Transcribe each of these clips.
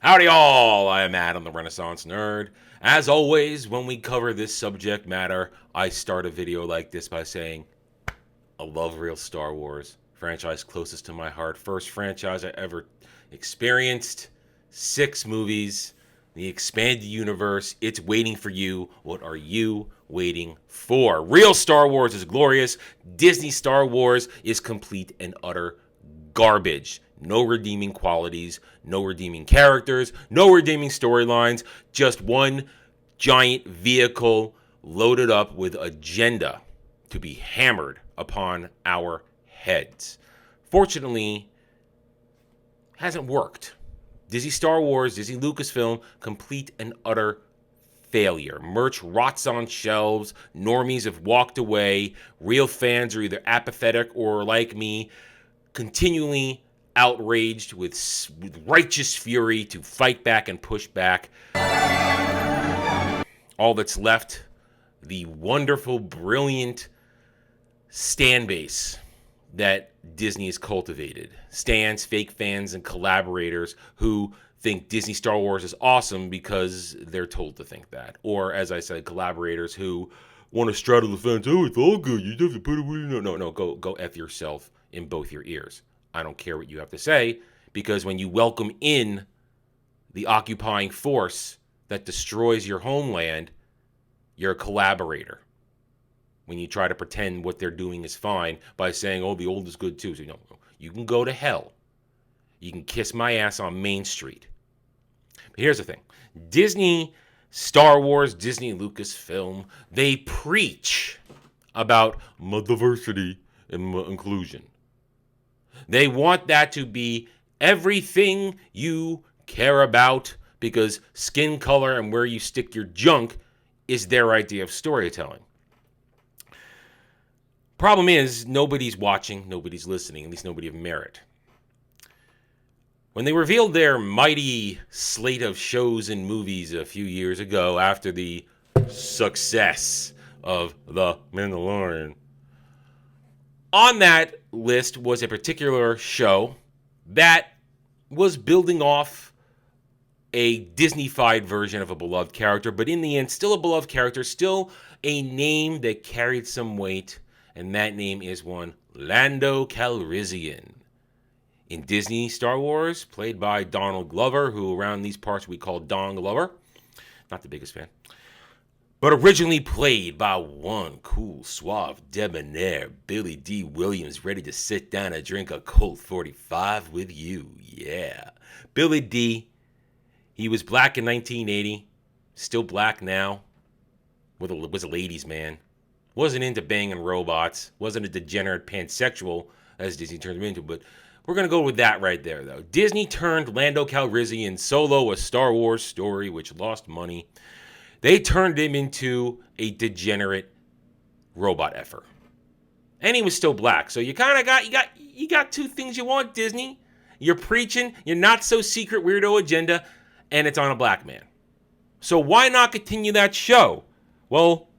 Howdy all, I am Adam the Renaissance Nerd. As always, when we cover this subject matter, I start a video like this by saying, I love real Star Wars. Franchise closest to my heart. First franchise I ever experienced. 6 movies. The expanded universe. It's waiting for you. What are you waiting for? Real Star Wars is glorious. Disney Star Wars is complete and utter garbage. No redeeming qualities, no redeeming characters, no redeeming storylines, just one giant vehicle loaded up with agenda to be hammered upon our heads. Fortunately, hasn't worked. Disney Star Wars, Disney Lucasfilm, complete and utter failure. Merch rots on shelves, normies have walked away, real fans are either apathetic or, like me, continually outraged with righteous fury to fight back and push back. All that's left, the wonderful, brilliant stan base that Disney has cultivated. Stans, fake fans, and collaborators who think Disney Star Wars is awesome because they're told to think that. Or, as I said, collaborators who want to straddle the fence. Oh, it's all good. You have to put it where you know. No, go F yourself in both your ears. I don't care what you have to say, because when you welcome in the occupying force that destroys your homeland, you're a collaborator. When you try to pretend what they're doing is fine by saying, oh, the old is good too. So, no, you can go to hell. You can kiss my ass on Main Street. But here's the thing. Disney, Star Wars, Disney Lucasfilm, they preach about diversity and inclusion. They want that to be everything you care about, because skin color and where you stick your junk is their idea of storytelling. Problem is, nobody's watching, nobody's listening, at least nobody of merit. When they revealed their mighty slate of shows and movies a few years ago after the success of The Mandalorian, on that list was a particular show that was building off a Disney-fied version of a beloved character, but in the end, still a beloved character, still a name that carried some weight, and that name is one Lando Calrissian. In Disney Star Wars, played by Donald Glover, who around these parts we call Don Glover. Not the biggest fan. But originally played by one cool, suave, debonair Billy D. Williams, ready to sit down and drink a Colt 45 with you. Yeah. Billy D. He was black in 1980. Still black now. Was a ladies' man. Wasn't into banging robots. Wasn't a degenerate pansexual, as Disney turned him into. But we're going to go with that right there, though. Disney turned Lando Calrissian Solo, a Star Wars story, which lost money. They turned him into a degenerate robot effer. And he was still black. So you kind of got two things you want, Disney. You're preaching your not so secret weirdo agenda, and it's on a black man. So why not continue that show? Well,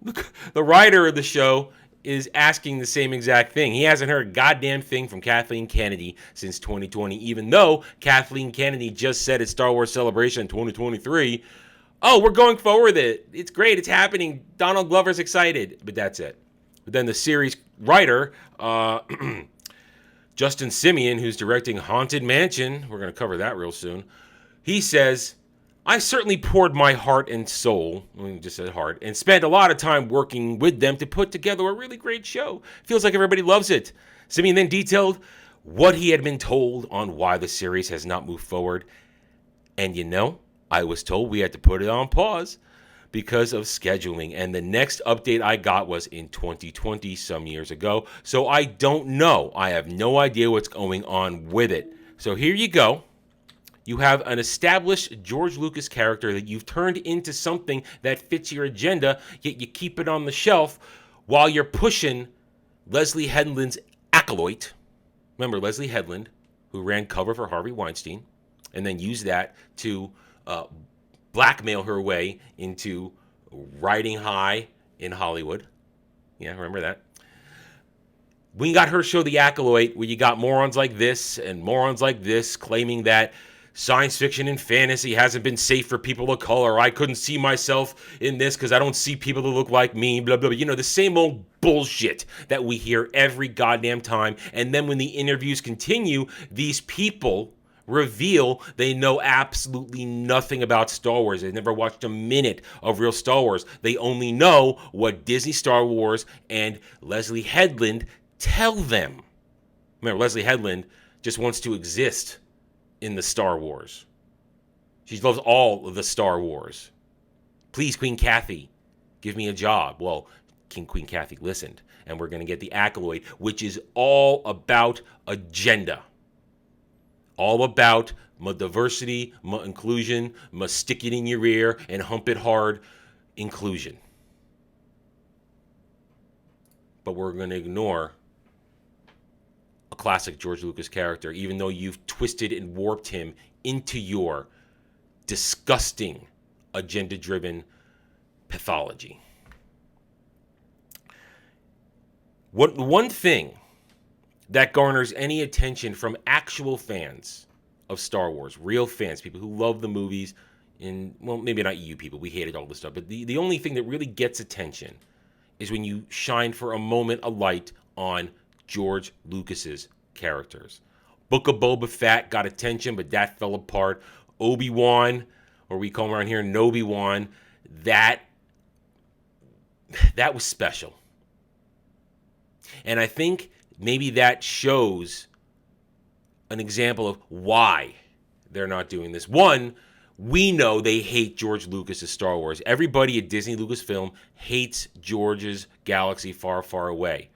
the writer of the show is asking the same exact thing. He hasn't heard a goddamn thing from Kathleen Kennedy since 2020, even though Kathleen Kennedy just said at Star Wars Celebration 2023, oh, we're going forward with it. It's great. It's happening. Donald Glover's excited. But that's it. But then the series writer, Justin Simeon, who's directing Haunted Mansion, we're going to cover that real soon, he says, I certainly poured my heart and soul, we just said heart, and spent a lot of time working with them to put together a really great show. Feels like everybody loves it. Simeon then detailed what he had been told on why the series has not moved forward. And I was told we had to put it on pause because of scheduling. And the next update I got was in 2020, some years ago. So I don't know. I have no idea what's going on with it. So here you go. You have an established George Lucas character that you've turned into something that fits your agenda, yet you keep it on the shelf while you're pushing Leslie Headland's acolyte. Remember Leslie Headland, who ran cover for Harvey Weinstein, and then used that to blackmail her way into riding high in Hollywood. Yeah, remember that? We got her show The Acolyte, where you got morons like this and morons like this claiming that science fiction and fantasy hasn't been safe for people of color. I couldn't see myself in this because I don't see people who look like me, blah, blah, blah. You know, the same old bullshit that we hear every goddamn time. And then when the interviews continue, these people reveal they know absolutely nothing about Star Wars. They've never watched a minute of real Star Wars. They only know what Disney Star Wars and Leslie Headland tell them. Remember, Leslie Headland just wants to exist in the Star Wars. She loves all of the Star Wars. Please, Queen Kathy, give me a job. Well, Queen Kathy listened, and we're going to get the accolade, which is all about agenda. All about my diversity, my inclusion, my stick it in your ear and hump it hard inclusion. But we're going to ignore a classic George Lucas character, even though you've twisted and warped him into your disgusting, agenda-driven pathology. One thing that garners any attention from actual fans of Star Wars, real fans, people who love the movies, and, well, maybe not you people, we hated all this stuff, but the only thing that really gets attention is when you shine for a moment a light on George Lucas's characters. Book of Boba Fett got attention, but that fell apart. Obi-Wan, or we call him around here Nobi-Wan, that was special. And I think maybe that shows an example of why they're not doing this. One, we know they hate George Lucas's Star Wars. Everybody at Disney Lucasfilm hates George's Galaxy Far, Far Away.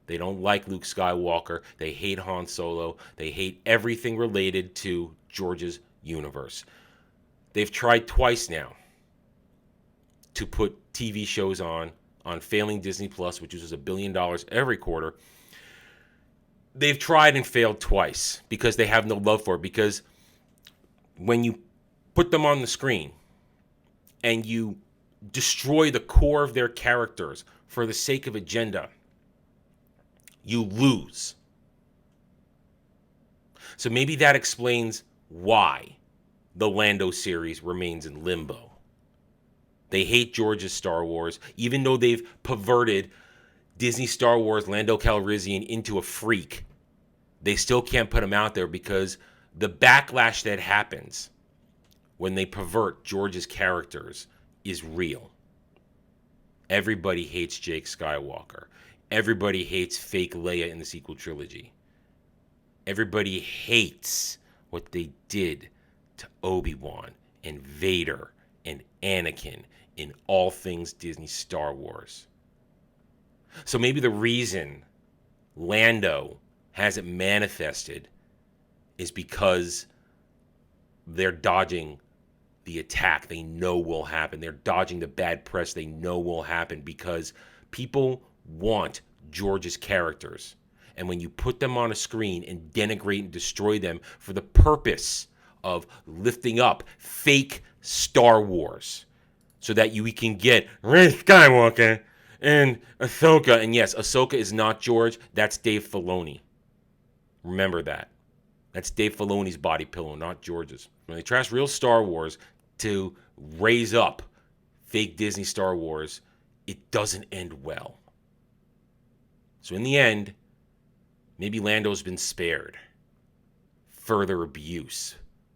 They don't like Luke Skywalker. They hate Han Solo. They hate everything related to George's universe. They've tried twice now to put TV shows on failing Disney Plus, which is $1 billion every quarter. They've tried and failed twice because they have no love for it. Because when you put them on the screen and you destroy the core of their characters for the sake of agenda, you lose. So maybe that explains why the Lando series remains in limbo. They hate George's Star Wars, even though they've perverted Disney Star Wars Lando Calrissian into a freak. They still can't put him out there because the backlash that happens when they pervert George's characters is real. Everybody hates Jake Skywalker. Everybody hates fake Leia in the sequel trilogy. Everybody hates what they did to Obi-Wan and Vader and Anakin in all things Disney Star Wars. So maybe the reason Lando hasn't manifested is because they're dodging the attack they know will happen. They're dodging the bad press they know will happen because people want George's characters. And when you put them on a screen and denigrate and destroy them for the purpose of lifting up fake Star Wars so that we can get Rey Skywalker and Ahsoka. And yes, Ahsoka is not George. That's Dave Filoni. Remember that. That's Dave Filoni's body pillow, not George's. When they trash real Star Wars to raise up fake Disney Star Wars, it doesn't end well. So in the end, maybe Lando's been spared further abuse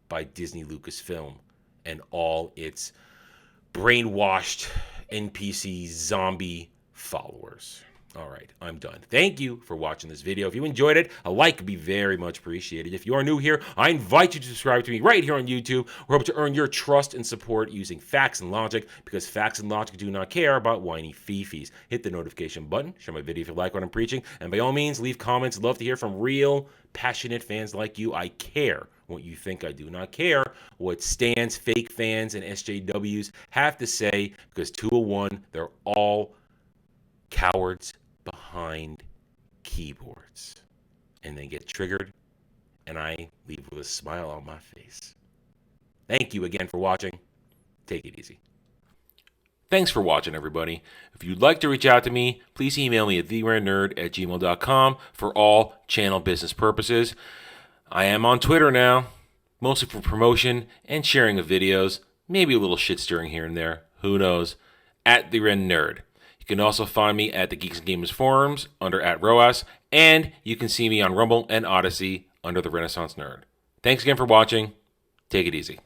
by Disney Lucasfilm and all its brainwashed NPC zombie followers. All right, I'm done. Thank you for watching this video. If you enjoyed it, a like would be very much appreciated. If you are new here, I invite you to subscribe to me right here on YouTube. We're hoping to earn your trust and support using facts and logic, because facts and logic do not care about whiny fifis. Hit the notification button, share my video if you like what I'm preaching, and by all means, leave comments. Love to hear from real, passionate fans like you. I care what you think. I do not care what Stans, fake fans, and SJWs have to say, because 201, they're all cowards behind keyboards, and they get triggered, and I leave with a smile on my face. Thank you again for watching. Take it easy. Thanks for watching, everybody. If you'd like to reach out to me, please email me at theranernerd@gmail.com for all channel business purposes. I am on Twitter now. mostly for promotion and sharing of videos, maybe a little shit stirring here and there, who knows, at The Ren Nerd. You can also find me at the Geeks and Gamers forums under @ROAS, and you can see me on Rumble and Odyssey under the Renaissance Nerd. Thanks again for watching. Take it easy.